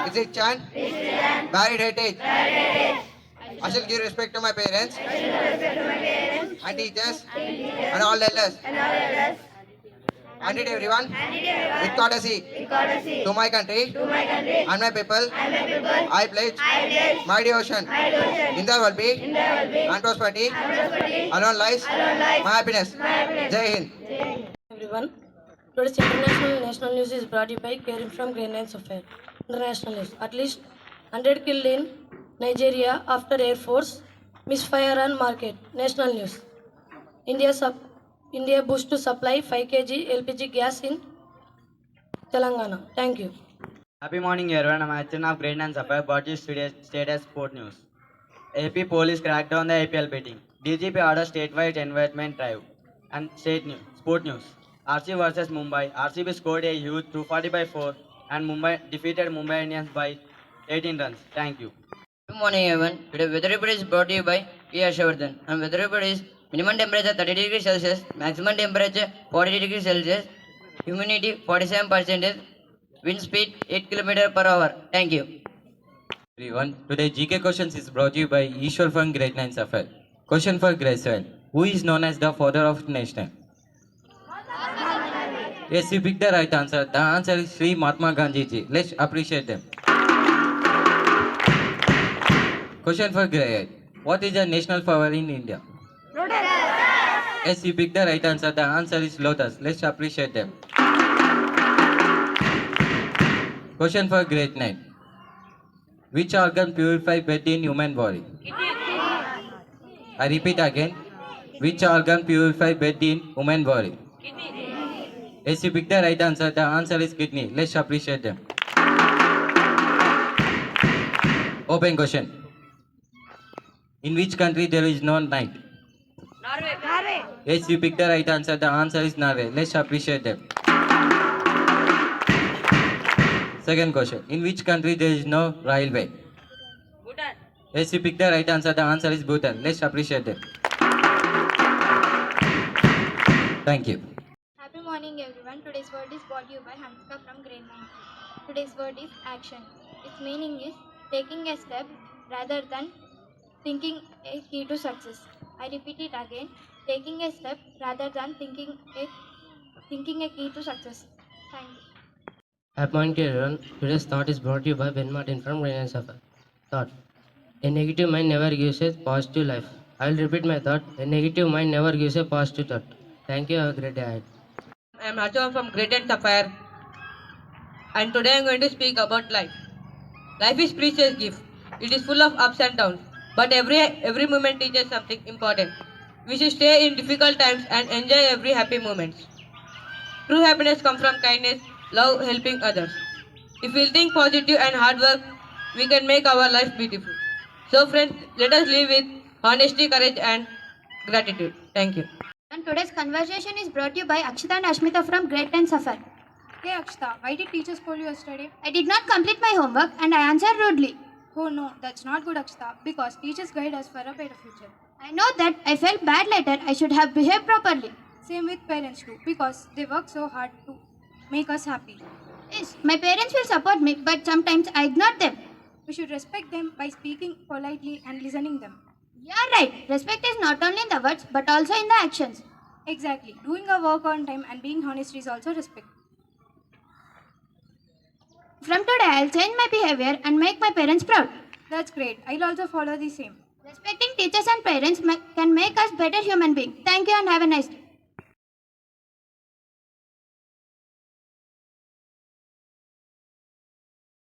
Is it chant? Married heritage. I shall give respect to my parents and teachers and all elders. And it everyone with courtesy to my country and my people. I pledge my devotion in the world peace and prosperity. Alone lies my happiness. Jai Hind. Everyone, today's international national news is brought to you by Karim from Grade IX Sapphire. International news: at least 100 killed in Nigeria after Air Force misfire on market. National news: India boost to supply 5 kg LPG gas in Telangana. Thank you. Happy morning everyone, I'm Achan of Grade IX Sapphire, brought you state as sport news. AP police cracked down the IPL betting. DGP orders statewide environment drive. And state news, sport news. RC versus Mumbai. RCB scored a huge 240 by 4 and Mumbai defeated Mumbai Indians by 18 runs. Thank you. Good morning everyone. Today weather report is brought to you by P. Ashavardhan. And weather report is minimum temperature 30 degrees Celsius, maximum temperature 40 degrees Celsius, humidity 47%, wind speed 8 km per hour. Thank you. Everyone, today GK questions is brought to you by Ishwar from Grade 9 Sapphire. Question for Grade 7. Who is known as the father of nation? Yes, you picked the right answer. The answer is Sri Mahatma Gandhi ji. Let's appreciate them. Question for Grade 8. What is the national flower in India? Lotus. Yes, you picked the right answer. The answer is lotus. Let's appreciate them. Question for Grade 9. Which organ purifies blood in human body? I repeat again. Which organ purifies blood in human body? Yes, you picked the right answer. The answer is kidney. Let's appreciate them. Open question. In which country there is no night? Norway. Yes, you picked the right answer. The answer is Norway. Let's appreciate them. Second question. In which country there is no railway? Bhutan. Yes, you picked the right answer. The answer is Bhutan. Let's appreciate them. Thank you. Happy morning everyone. Today's word is brought to you by Hansika from Grade 9. Today's word is action. Its meaning is taking a step rather than thinking a key to success. I repeat it again. Taking a step rather than thinking a key to success. Thank you. Happy morning to everyone. Today's thought is brought to you by Ben Martin from Grade IX Sapphire. Thought. A negative mind never gives a positive life. I will repeat my thought. A negative mind never gives a positive thought. Thank you. Have a great day ahead. I am Rajan from Grade IX Sapphire, and today I am going to speak about life. Life is precious gift. It is full of ups and downs, but every moment teaches something important. We should stay in difficult times and enjoy every happy moment. True happiness comes from kindness, love, helping others. If we think positive and hard work, we can make our life beautiful. So friends, let us live with honesty, courage and gratitude. Thank you. And today's conversation is brought to you by Akshita and Ashmita from Grade 10 Sapphire. Hey Akshita, why did teachers scold you yesterday? I did not complete my homework and I answered rudely. Oh no, that's not good Akshita, because teachers guide us for a better future. I know that I felt bad later. I should have behaved properly. Same with parents too, because they work so hard to make us happy. Yes, my parents will support me, but sometimes I ignore them. We should respect them by speaking politely and listening them. You're right. Respect is not only in the words but also in the actions. Exactly. Doing our work on time and being honest is also respect. From today, I'll change my behavior and make my parents proud. That's great. I'll also follow the same. Respecting teachers and parents can make us better human beings. Thank you and have a nice day.